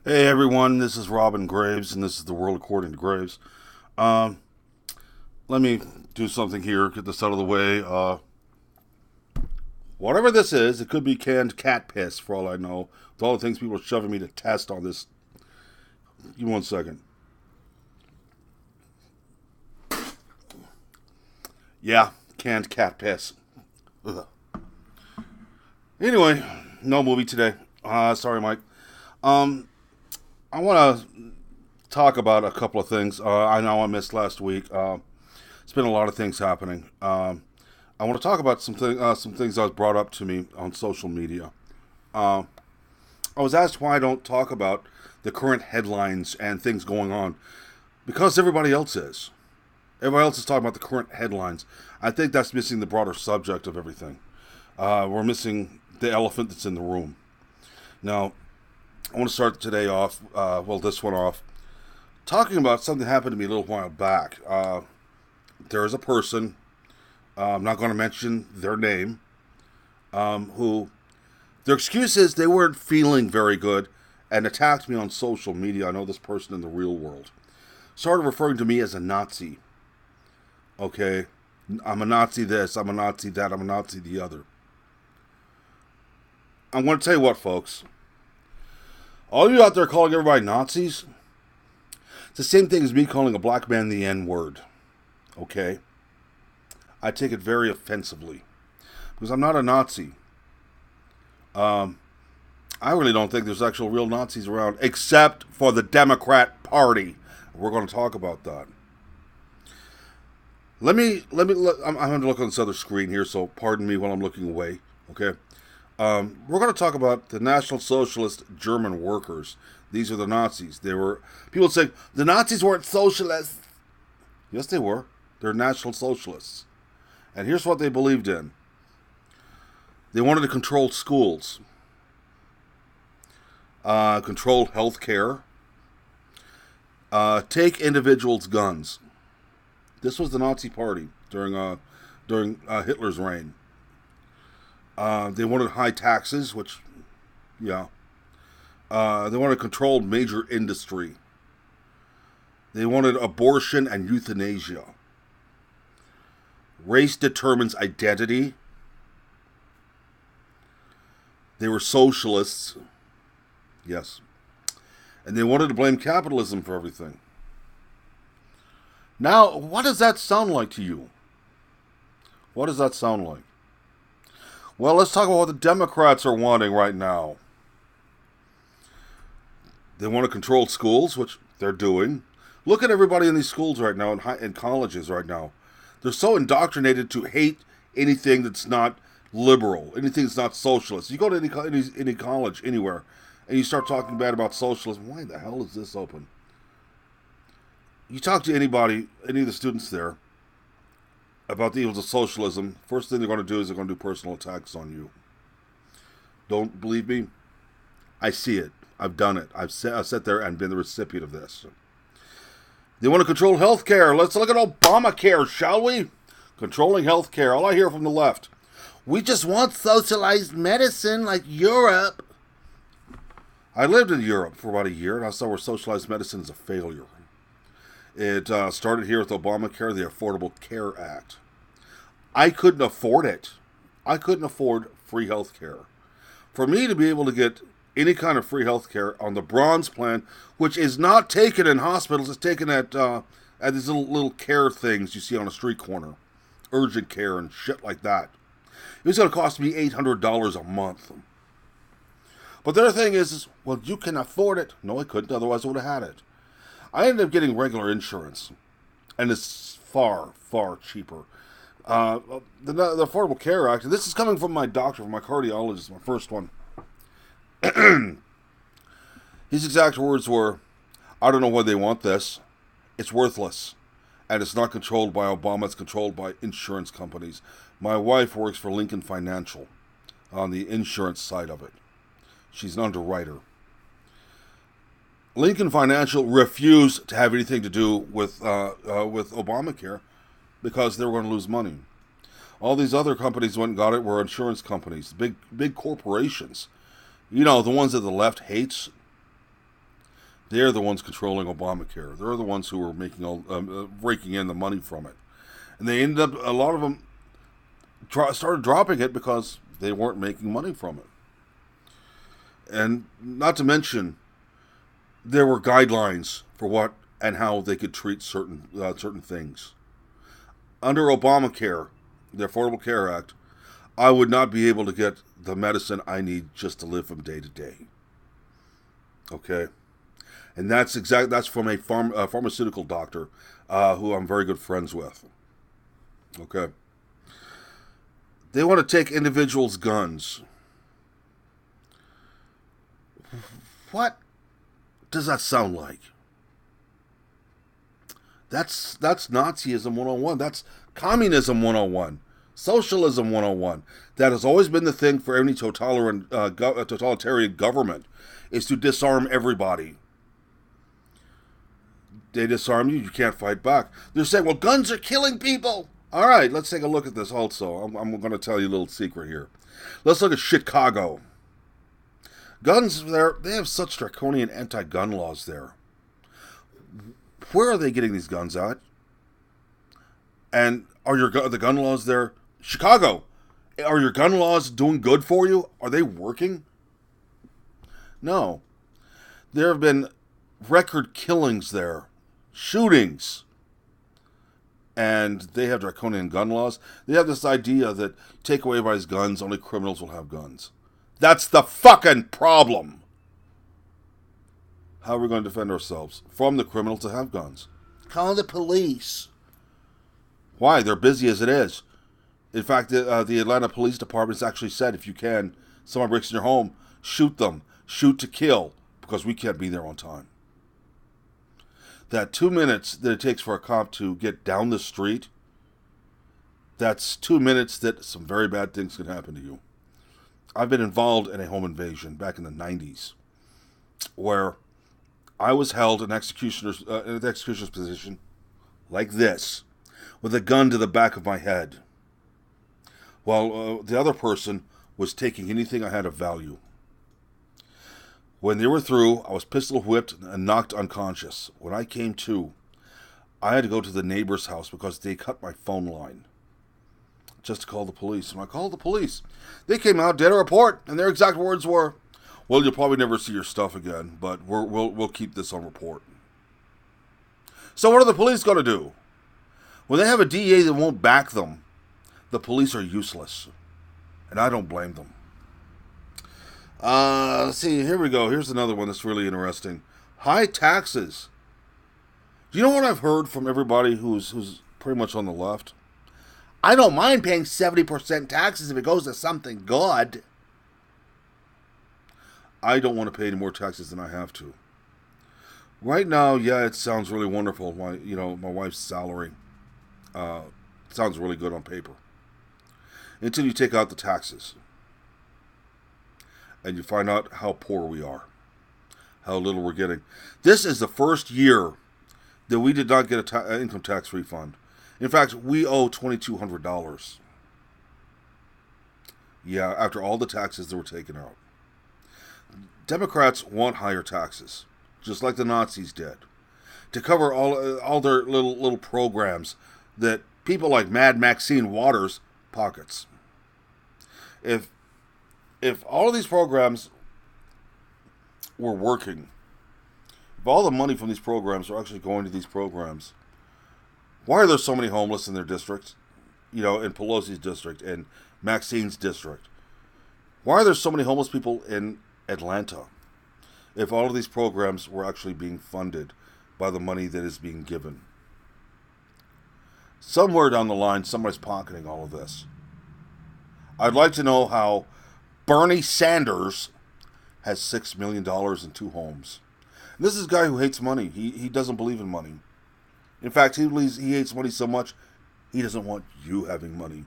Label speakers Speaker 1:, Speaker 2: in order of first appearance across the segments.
Speaker 1: Hey everyone, this is Robin Graves, and this is the World According to Graves. Um, Let me do something here, get this out of the way. Whatever this is, it could be canned cat piss for all I know. With all the things people are shoving me to test on this. Give me 1 second. Yeah, canned cat piss. Ugh. Anyway, no movie today. Sorry, Mike. Um, I want to talk about a couple of things. I know I missed last week. It's been a lot of things happening. I want to talk about some things that was brought up to me on social media. Uh, I was asked why I don't talk about the current headlines and things going on because everybody else is. Everybody else is talking about the current headlines. I think that's missing the broader subject of everything. We're missing the elephant that's in the room. Now, I want to start today off, this one off, talking about something that happened to me a little while back. There is a person, I'm not going to mention their name, who their excuse is they weren't feeling very good and attacked me on social media. I know this person in the real world. Started referring to me as a Nazi. Okay? I'm a Nazi this, I'm a Nazi that, I'm a Nazi the other. I'm going to tell you what, folks. All you out there calling everybody Nazis, it's the same thing as me calling a black man the N-word. Okay? I take it very offensively. Because I'm not a Nazi. I really don't think there's actual real Nazis around, except for the Democrat Party. We're going to talk about that. I'm going to look on this other screen here, so pardon me while I'm looking away. Okay? We're going to talk about the National Socialist German workers. These are the Nazis. People say, the Nazis weren't socialists. Yes, they were. They're National Socialists. And here's what they believed in. They wanted to control schools, control health care, take individuals' guns. This was the Nazi Party during Hitler's reign. They wanted high taxes, they wanted to control major industry. They wanted abortion and euthanasia. Race determines identity. They were socialists. Yes. And they wanted to blame capitalism for everything. Now, what does that sound like to you? What does that sound like? Well, let's talk about what the Democrats are wanting right now. They want to control schools, which they're doing. Look at everybody in these schools right now, in colleges right now. They're so indoctrinated to hate anything that's not liberal, anything that's not socialist. You go to any college, anywhere, and you start talking bad about socialism. Why the hell is this open? You talk to anybody, any of the students there, about the evils of socialism, first thing they're going to do is they're going to do personal attacks on you. Don't believe me? I see it. I've done it. I've sat there and been the recipient of this. They want to control health care. Let's look at Obamacare, shall we? Controlling health care. All I hear from the left. We just want socialized medicine like Europe. I lived in Europe for about a year, and I saw where socialized medicine is a failure. It started here with Obamacare, the Affordable Care Act. I couldn't afford it. I couldn't afford free health care. For me to be able to get any kind of free health care on the Bronze Plan, which is not taken in hospitals, it's taken at these little care things you see on a street corner. Urgent care and shit like that. It was going to cost me $800 a month. But their thing is, well, you can afford it. No, I couldn't, otherwise I would have had it. I ended up getting regular insurance, and it's far, far cheaper. The Affordable Care Act, and this is coming from my doctor, from my cardiologist, my first one. His exact words were, I don't know why they want this. It's worthless. And it's not controlled by Obama, it's controlled by insurance companies. My wife works for Lincoln Financial on the insurance side of it. She's an underwriter. Lincoln Financial refused to have anything to do with Obamacare because they were going to lose money. All these other companies went and got it were insurance companies, big corporations. You know, the ones that the left hates. They're the ones controlling Obamacare. They're the ones who are making raking in the money from it, and they ended up. A lot of them started dropping it because they weren't making money from it. And not to mention, there were guidelines for what and how they could treat certain things. Under Obamacare, the Affordable Care Act, I would not be able to get the medicine I need just to live from day to day. Okay, and that's from a pharmaceutical doctor who I'm very good friends with. Okay, they want to take individuals' guns. What does that sound like? That's Nazism 101. That's communism 101. Socialism 101. That has always been the thing for any totalitarian government, is to disarm everybody. They disarm you, you can't fight back. They're saying, well, guns are killing people. All right, let's take a look at this also. I'm going to tell you a little secret here. Let's look at Chicago. Guns there, they have such draconian anti-gun laws there. Where are they getting these guns at? And are the gun laws there? Chicago, are your gun laws doing good for you? Are they working? No. There have been record killings there, shootings, and they have draconian gun laws. They have this idea that take away everybody's guns, only criminals will have guns. That's the fucking problem. How are we going to defend ourselves from the criminals that have guns? Call the police. Why? They're busy as it is. In fact, the Atlanta Police Department has actually said, if you can, someone breaks in your home, shoot them. Shoot to kill, because we can't be there on time. That 2 minutes that it takes for a cop to get down the street, that's 2 minutes that some very bad things can happen to you. I've been involved in a home invasion back in the 90s, where I was held in the executioner's position, like this, with a gun to the back of my head, while the other person was taking anything I had of value. When they were through, I was pistol whipped and knocked unconscious. When I came to, I had to go to the neighbor's house because they cut my phone line, just to call the police. And I called the police. They came out, did a report, and their exact words were, well, you'll probably never see your stuff again, but we'll keep this on report. So what are the police going to do? When they have a DA that won't back them, the police are useless. And I don't blame them. Let's see, here we go. Here's another one that's really interesting. High taxes. Do you know what I've heard from everybody who's pretty much on the left? I don't mind paying 70% taxes if it goes to something good. I don't want to pay any more taxes than I have to. Right now, yeah, it sounds really wonderful. My wife's salary sounds really good on paper. Until you take out the taxes. And you find out how poor we are. How little we're getting. This is the first year that we did not get an income tax refund. In fact, we owe $2,200. Yeah, after all the taxes that were taken out. Democrats want higher taxes, just like the Nazis did, to cover all their little programs that people like Mad Maxine Waters pockets. If all of these programs were working, if all the money from these programs are actually going to these programs, why are there so many homeless in their districts? In Pelosi's district, in Maxine's district. Why are there so many homeless people in Atlanta if all of these programs were actually being funded by the money that is being given? Somewhere down the line, somebody's pocketing all of this. I'd like to know how Bernie Sanders has $6 million in 2 homes. And this is a guy who hates money. He doesn't believe in money. In fact, he hates money so much, he doesn't want you having money.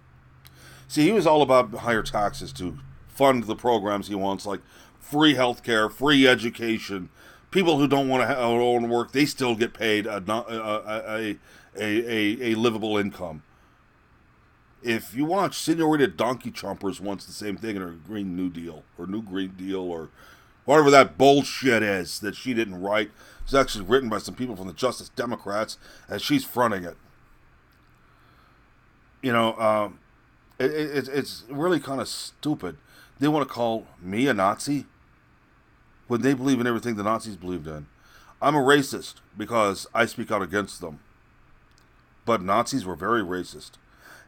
Speaker 1: See, he was all about higher taxes to fund the programs he wants, like free healthcare, free education. People who don't want to work, they still get paid a livable income. If you watch Senorita Donkey Chompers wants the same thing in her Green New Deal, or New Green Deal, or Whatever that bullshit is that she didn't write. It's actually written by some people from the Justice Democrats, and she's fronting it. You know, it's really kind of stupid. They want to call me a Nazi when they believe in everything the Nazis believed in. I'm a racist because I speak out against them. But Nazis were very racist.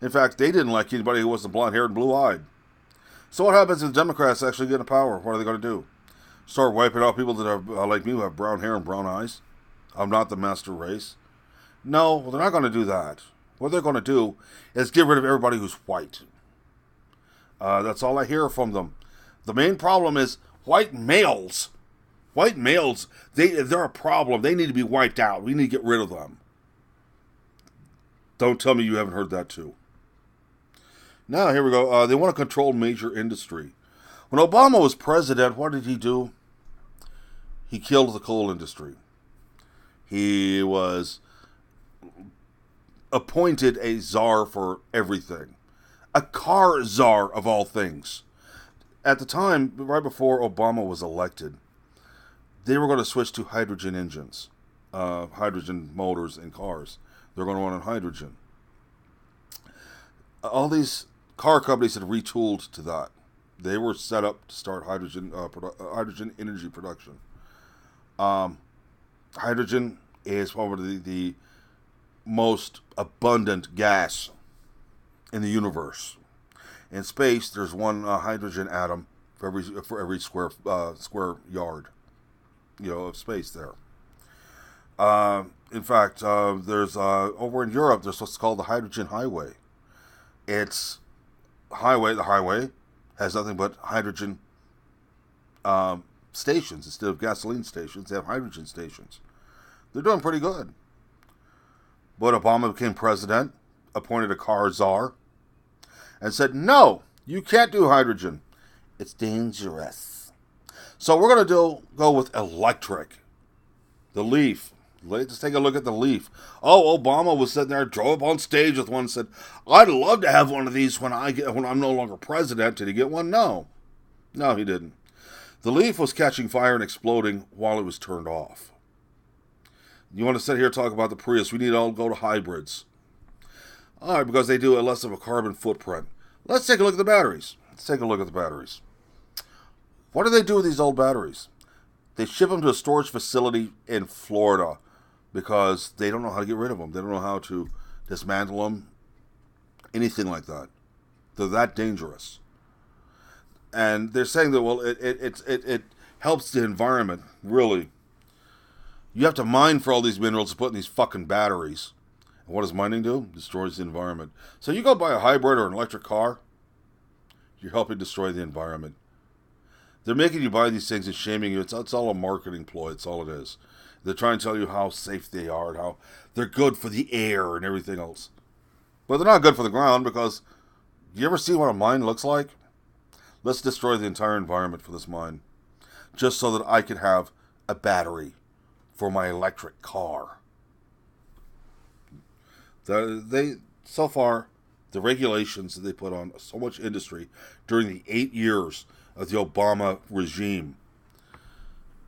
Speaker 1: In fact, they didn't like anybody who wasn't blonde-haired and blue-eyed. So what happens if the Democrats actually get into power? What are they going to do? Start wiping out people that are like me who have brown hair and brown eyes? I'm not the master race. No, well, they're not going to do that. What they're going to do is get rid of everybody who's white. That's all I hear from them. The main problem is white males. White males, they're a problem. They need to be wiped out. We need to get rid of them. Don't tell me you haven't heard that too. Now, here we go. They want to control major industry. When Obama was president, what did he do? He killed the coal industry. He was appointed a czar for everything. A car czar of all things. At the time, right before Obama was elected, they were going to switch to hydrogen engines, hydrogen motors in cars. They're going to run on hydrogen. All these car companies had retooled to that. They were set up to start hydrogen energy production. Hydrogen is probably the most abundant gas in the universe. In space, there's one hydrogen atom for every square yard, of space there. In fact, there's over in Europe, there's what's called the hydrogen highway. It's the highway has nothing but hydrogen stations. Instead of gasoline stations, they have hydrogen stations. They're doing pretty good. But Obama became president, appointed a car czar, and said, no, you can't do hydrogen. It's dangerous. So we're going to go with electric. The Leaf. Let's take a look at the Leaf. Oh, Obama was sitting there, drove up on stage with one, and said, I'd love to have one of these when I'm no longer president. Did he get one? No, he didn't. The Leaf was catching fire and exploding while it was turned off. You want to sit here and talk about the Prius? We need to all go to hybrids. All right, because they do less of a carbon footprint. Let's take a look at the batteries. What do they do with these old batteries? They ship them to a storage facility in Florida because they don't know how to get rid of them. They don't know how to dismantle them, anything like that. They're that dangerous. And they're saying that, well, it helps the environment, really. You have to mine for all these minerals to put in these fucking batteries. And what does mining do? Destroys the environment. So you go buy a hybrid or an electric car, you're helping destroy the environment. They're making you buy these things and shaming you. It's all a marketing ploy. It's all it is. They're trying to tell you how safe they are and how they're good for the air and everything else. But they're not good for the ground because you ever see what a mine looks like? Let's destroy the entire environment for this mine just so that I can have a battery for my electric car. So far, the regulations that they put on so much industry during the 8 years of the Obama regime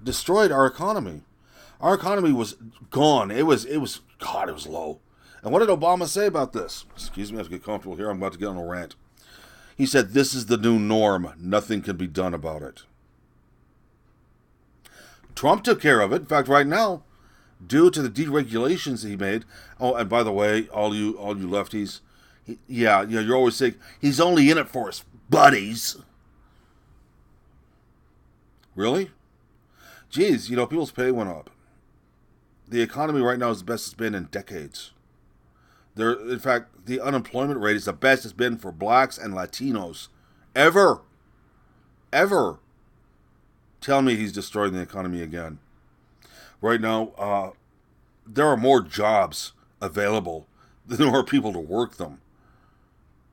Speaker 1: destroyed our economy. Our economy was gone. It was low. And what did Obama say about this? Excuse me, I have to get comfortable here. I'm about to get on a rant. He said, this is the new norm. Nothing can be done about it. Trump took care of it. In fact, right now, due to the deregulations that he made. Oh, and by the way, all you lefties, you're always saying he's only in it for his buddies. Really? Geez, people's pay went up. The economy right now is the best it's been in decades. In fact, the unemployment rate is the best it's been for blacks and Latinos ever. Ever. Tell me he's destroying the economy again. Right now, there are more jobs available than there are people to work them.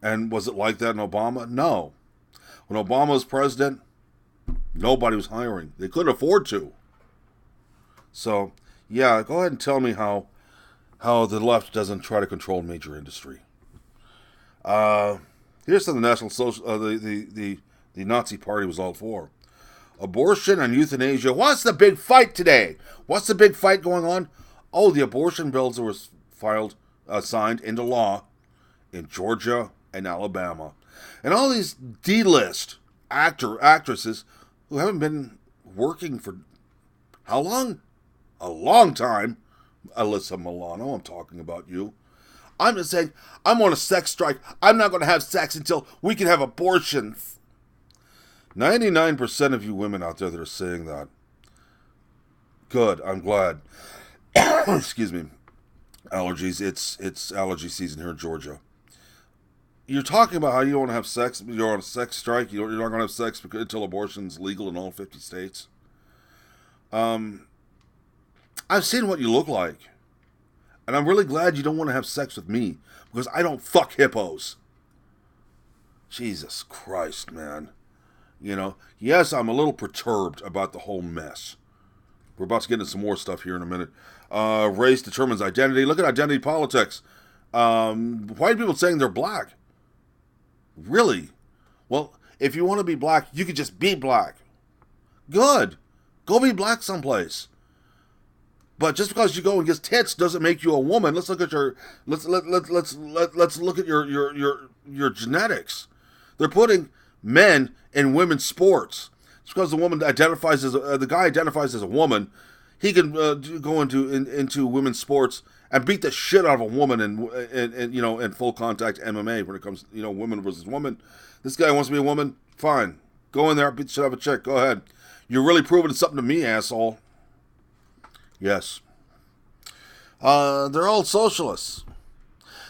Speaker 1: And was it like that in Obama? No. When Obama was president, nobody was hiring. They couldn't afford to. So, go ahead and tell me how the left doesn't try to control major industry. Here's something the National Social, the Nazi Party was all for. Abortion and euthanasia. What's the big fight today? What's the big fight going on? Oh, the abortion bills that was signed into law in Georgia and Alabama. And all these D-list actresses who haven't been working for how long? A long time. Alyssa Milano, I'm talking about you. I'm just saying, I'm on a sex strike. I'm not going to have sex until we can have abortions. 99% of you women out there that are saying that. Good, I'm glad. Excuse me. Allergies. It's allergy season here in Georgia. You're talking about how you don't want to have sex. You're on a sex strike. You're not going to have sex until abortion's legal in all 50 states. I've seen what you look like. And I'm really glad you don't want to have sex with me. Because I don't fuck hippos. Jesus Christ, man. You know, yes, I'm a little perturbed about the whole mess. We're about to get into some more stuff here in a minute. Race determines identity. Look at identity politics. White people saying they're black. Really? Well, if you want to be black, you could just be black. Good. Go be black someplace. But just because you go and get tits doesn't make you a woman. Let's look at your let's look at your genetics. They're putting men in women's sports. It's because the woman identifies as the guy identifies as a woman. He can go into women's sports and beat the shit out of a woman in full contact MMA when it comes woman versus woman. This guy wants to be a woman. Fine, go in there, beat the shit out of a chick. Go ahead. You're really proving something to me, asshole. Yes. They're all socialists.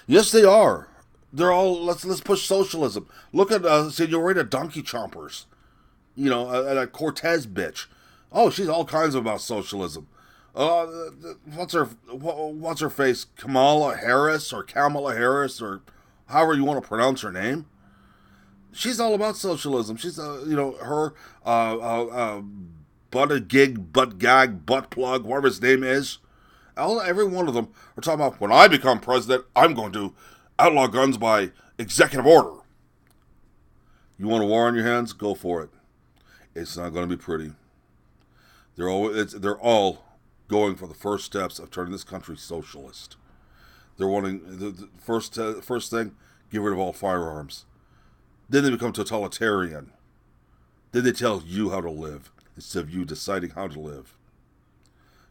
Speaker 1: Yes, they are. They're all let's push socialism. Look at Senorita Donkey Chompers. That Cortez bitch. Oh, she's all kinds about socialism. What's her face? Kamala Harris or however you want to pronounce her name. She's all about socialism. She's her butt gag, butt plug, whatever his name is. Every one of them are talking about, when I become president, I'm going to outlaw guns by executive order. You want a war on your hands? Go for it. It's not going to be pretty. They're all going for the first steps of turning this country socialist. They're wanting the first thing, get rid of all firearms. Then they become totalitarian. Then they tell you how to live instead of you deciding how to live.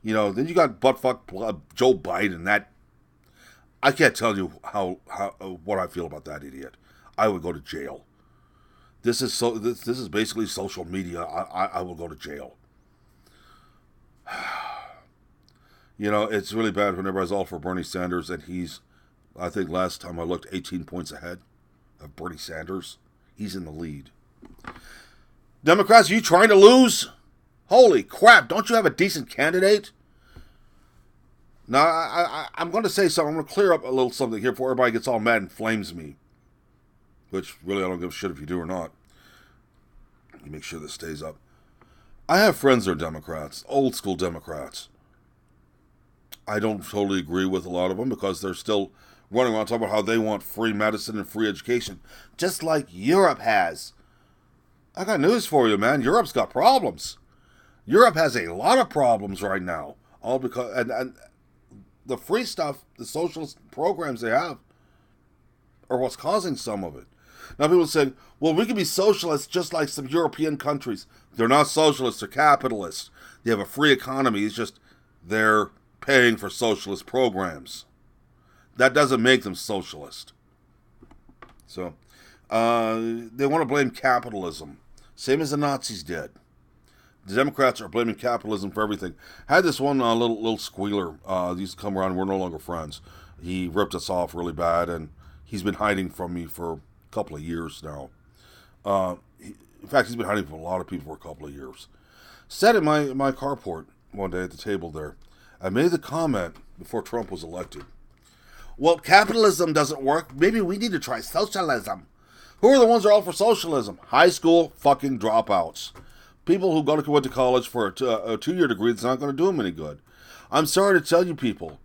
Speaker 1: Then you got buttfuck Joe Biden. That I can't tell you how what I feel about that idiot. I would go to jail. This is basically social media. I will go to jail. It's really bad when everybody's all for Bernie Sanders, and he's, I think last time I looked, 18 points ahead of Bernie Sanders. He's in the lead. Democrats, are you trying to lose? Holy crap, don't you have a decent candidate? Now, I'm going to say something. I'm going to clear up a little something here before everybody gets all mad and flames me. Which, really, I don't give a shit if you do or not. You make sure this stays up. I have friends that are Democrats, old school Democrats. I don't totally agree with a lot of them because they're still running around talking about how they want free medicine and free education, just like Europe has. I got news for you, man. Europe's got problems. Europe has a lot of problems right now, all because and the free stuff, the socialist programs they have, are what's causing some of it. Now people are saying, well, we can be socialists just like some European countries. They're not socialists, they're capitalists. They have a free economy. It's just they're paying for socialist programs. That doesn't make them socialist. So, they want to blame capitalism. Same as the Nazis did. The Democrats are blaming capitalism for everything. I had this one little squealer. Used to come around. We're no longer friends. He ripped us off really bad, and he's been hiding from me for a couple of years now. In fact, he's been hiding from a lot of people for a couple of years. Sat in my carport one day at the table there. I made the comment before Trump was elected. Well, capitalism doesn't work. Maybe we need to try socialism. Who are the ones that are all for socialism? High school fucking dropouts. People who went to college for a 2-year degree that's not going to do them any good. I'm sorry to tell you people,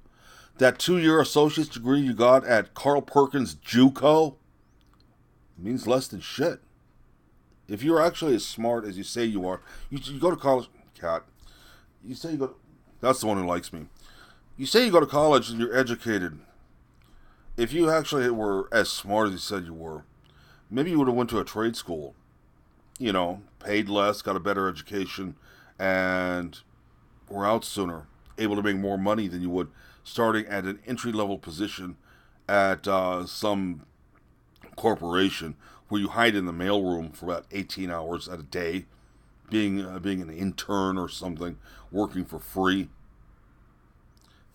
Speaker 1: that 2-year associate's degree you got at Carl Perkins JUCO means less than shit. If you're actually as smart as you say you are, you go to college, cat. You say you go. That's the one who likes me. You say you go to college and you're educated. If you actually were as smart as you said you were, maybe you would have went to a trade school. Paid less, got a better education, and were out sooner, able to make more money than you would starting at an entry level position at some corporation where you hide in the mailroom for about 18 hours at a day, being an intern or something, working for free.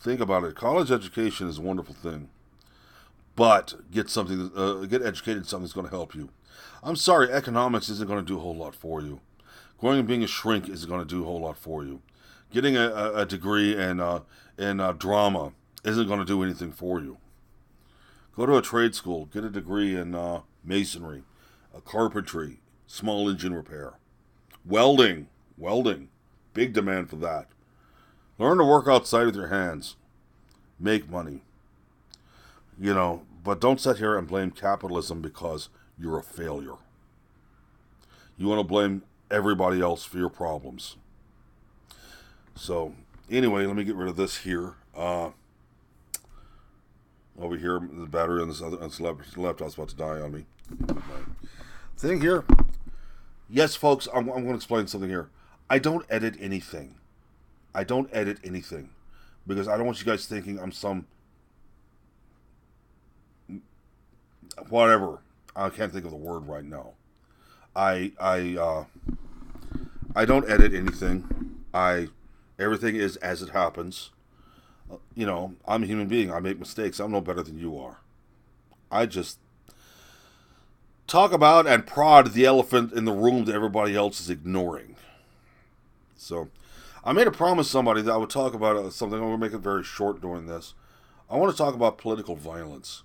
Speaker 1: Think about it. College education is a wonderful thing, but get educated in something that's going to help you. I'm sorry, economics isn't going to do a whole lot for you. Going and being a shrink isn't going to do a whole lot for you. Getting a degree in drama isn't going to do anything for you. Go to a trade school, get a degree in masonry, carpentry, small engine repair, welding, big demand for that. Learn to work outside with your hands, make money. But don't sit here and blame capitalism because you're a failure. You want to blame everybody else for your problems. So, anyway, let me get rid of this here. Over here, the battery on this laptop's about to die on me. Thing here. Yes, folks, I'm going to explain something here. I don't edit anything. Because I don't want you guys thinking I'm some whatever. I can't think of the word right now. I don't edit anything. Everything is as it happens. I'm a human being. I make mistakes. I'm no better than you are. I just talk about and prod the elephant in the room that everybody else is ignoring. So, I made a promise to somebody that I would talk about something. I'm going to make it very short doing this. I want to talk about political violence.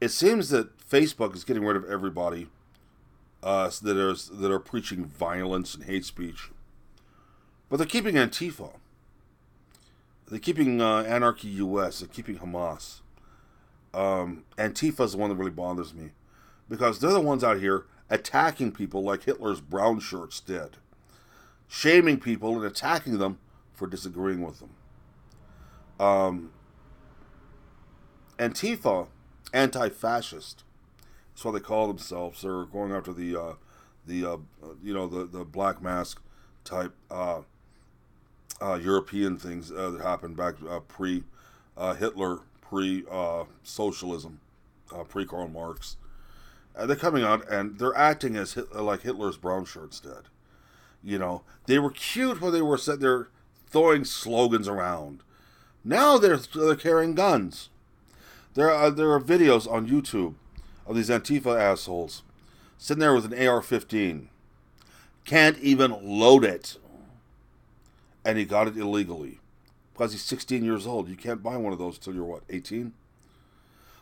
Speaker 1: It seems that Facebook is getting rid of everybody that are preaching violence and hate speech. But they're keeping Antifa. They're keeping Anarchy US. They're keeping Hamas. Antifa is the one that really bothers me. Because they're the ones out here attacking people like Hitler's brown shirts did. Shaming people and attacking them for disagreeing with them. Antifa, anti-fascist. That's what they call themselves. They're going after the black mask type European things that happened back pre-Hitler, pre-socialism, pre-Karl Marx. They're coming out and they're acting as like Hitler's brown shirts did. They were cute when they were sitting there throwing slogans around. Now they're carrying guns. There are videos on YouTube of these Antifa assholes sitting there with an AR-15. Can't even load it. And he got it illegally. Because he's 16 years old. You can't buy one of those till you're, 18?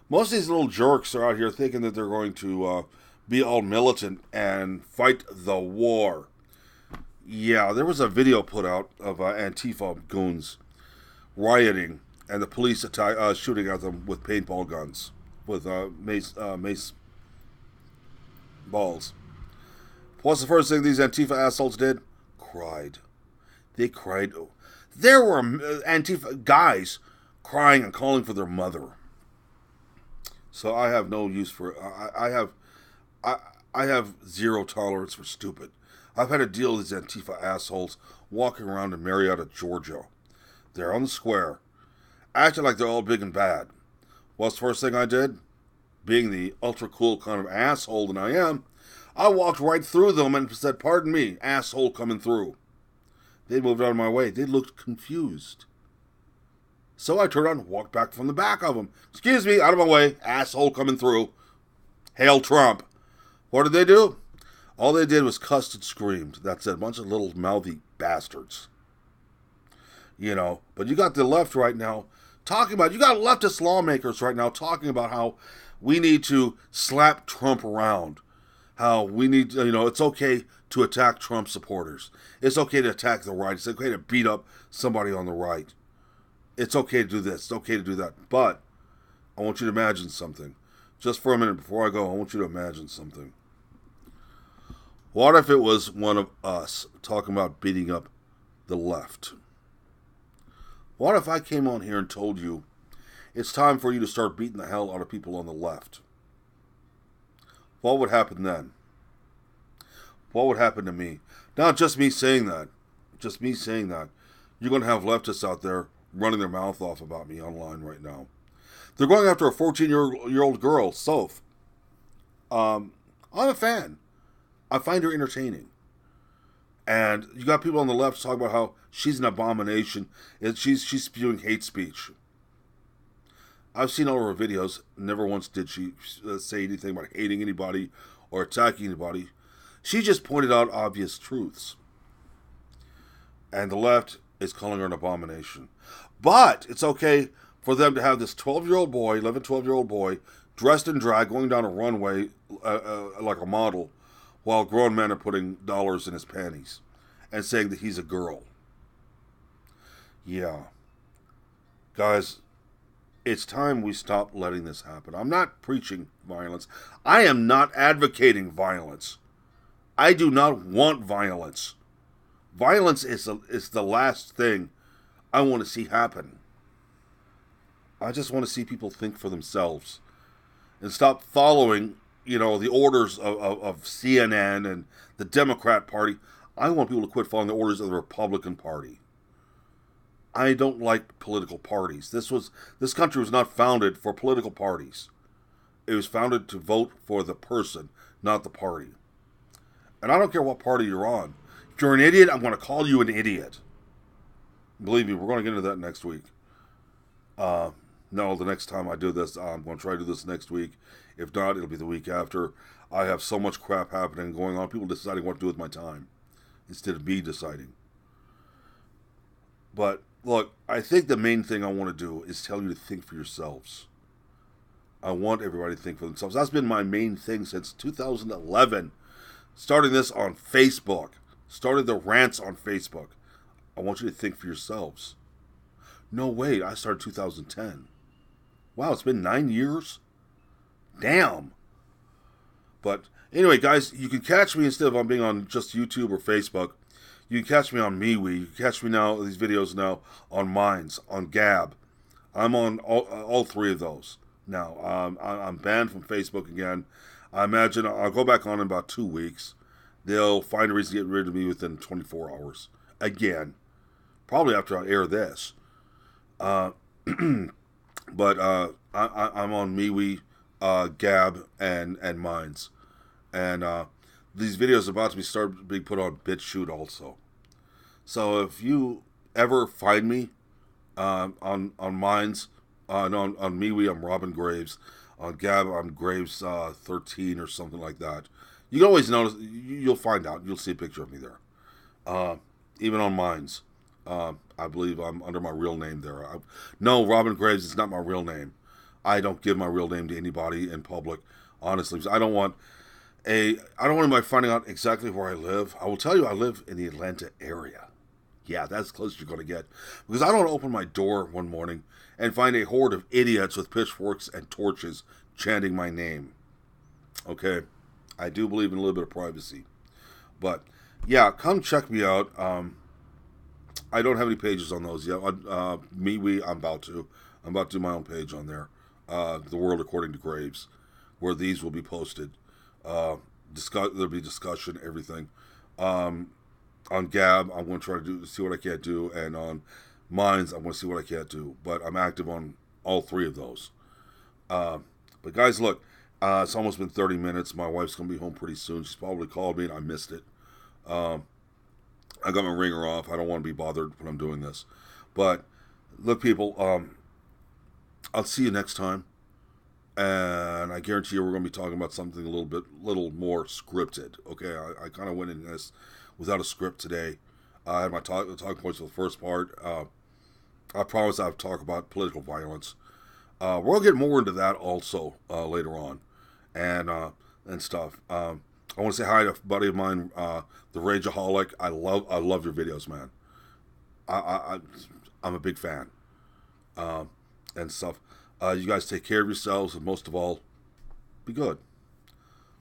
Speaker 1: Most of these little jerks are out here thinking that they're going to be all militant and fight the war. Yeah, there was a video put out of Antifa goons rioting and the police shooting at them with paintball guns, with mace balls. What's the first thing these Antifa assholes did? Cried. They cried. There were Antifa guys crying and calling for their mother. So I have no use for it. I have zero tolerance for stupid. I've had to deal with these Antifa assholes walking around in Marietta, Georgia. They're on the square, acting like they're all big and bad. What's the first thing I did? Being the ultra cool kind of asshole that I am, I walked right through them and said, "Pardon me, asshole coming through." They moved out of my way. They looked confused. So I turned around and walked back from the back of them. "Excuse me, out of my way, asshole coming through. Hail Trump." What did they do? All they did was cussed and screamed. That's it. A bunch of little mouthy bastards. But you got the left right now talking about, you got leftist lawmakers right now talking about how we need to slap Trump around. How we need, it's okay to attack Trump supporters. It's okay to attack the right. It's okay to beat up somebody on the right. It's okay to do this. It's okay to do that. But I want you to imagine something. Just for a minute before I go, I want you to imagine something. What if it was one of us talking about beating up the left? What if I came on here and told you it's time for you to start beating the hell out of people on the left? What would happen then? What would happen to me? Not just me saying that. Just me saying that. You're going to have leftists out there running their mouth off about me online right now. They're going after a 14-year-old girl, Soph. I'm a fan. I find her entertaining. And you got people on the left talking about how she's an abomination and she's spewing hate speech. I've seen all of her videos. Never once did she say anything about hating anybody or attacking anybody. She just pointed out obvious truths. And the left is calling her an abomination. But it's okay for them to have this 12-year-old boy, 11, 12-year-old boy, dressed in drag, going down a runway like a model, while grown men are putting dollars in his panties and saying that he's a girl. Yeah. Guys, it's time we stop letting this happen. I'm not preaching violence. I am not advocating violence. I do not want violence. Violence is the last thing I want to see happen. I just want to see people think for themselves and stop following, the orders of CNN and the Democrat Party. I want people to quit following the orders of the Republican Party. I don't like political parties. This country was not founded for political parties. It was founded to vote for the person, not the party. And I don't care what party you're on. If you're an idiot, I'm going to call you an idiot. Believe me, we're going to get into that next week. No, the next time I do this, I'm going to try to do this next week. If not, it'll be the week after. I have so much crap happening, going on, people deciding what to do with my time instead of me deciding. But, look, I think the main thing I want to do is tell you to think for yourselves. I want everybody to think for themselves. That's been my main thing since 2011. Starting this on Facebook. Started the rants on Facebook. I want you to think for yourselves. No, wait, I started 2010. Wow, it's been 9 years? Damn. But anyway, guys, you can catch me instead of on being on just YouTube or Facebook. You can catch me on MeWe. You can catch me now, these videos now, on Minds, on Gab. I'm on all three of those now. I'm banned from Facebook again. I imagine I'll go back on in about 2 weeks. They'll find a reason to get rid of me within 24 hours. Again. Probably after I air this. But I'm on MeWe, Gab, and Minds. And these videos are about to start being put on BitChute also. So if you ever find me on Minds, on MeWe, I'm Robin Graves. On Gab, I'm Graves 13 or something like that. You can always notice, you'll find out. You'll see a picture of me there. Even on Minds. I believe I'm under my real name there. No, Robin Graves is not my real name. I don't give my real name to anybody in public, honestly. I don't want anybody finding out exactly where I live. I will tell you I live in the Atlanta area. Yeah, that's as close as you're going to get. Because I don't want to open my door one morning and find a horde of idiots with pitchforks and torches chanting my name. Okay? I do believe in a little bit of privacy. But, yeah, come check me out. I don't have any pages on those yet. MeWe, I'm about to do my own page on there. The World According to Graves, where these will be posted. There'll be discussion, everything. On Gab, I'm going to try to see what I can't do, and on Minds, I'm going to see what I can't do. But I'm active on all three of those. But guys, look, it's almost been 30 minutes. My wife's going to be home pretty soon. She's probably called me, and I missed it. I got my ringer off. I don't want to be bothered when I'm doing this. But, look, people, I'll see you next time. And I guarantee you we're going to be talking about something a little more scripted. Okay, I kind of went in this without a script today. I had my talking points for the first part. I promise I'll talk about political violence. We're going to get more into that also later on. And stuff. I want to say hi to a buddy of mine, the Rageaholic. I love your videos, man. I'm a big fan. And stuff. You guys take care of yourselves, and most of all, Be good.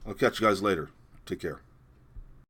Speaker 1: I'll catch you guys later. Take care.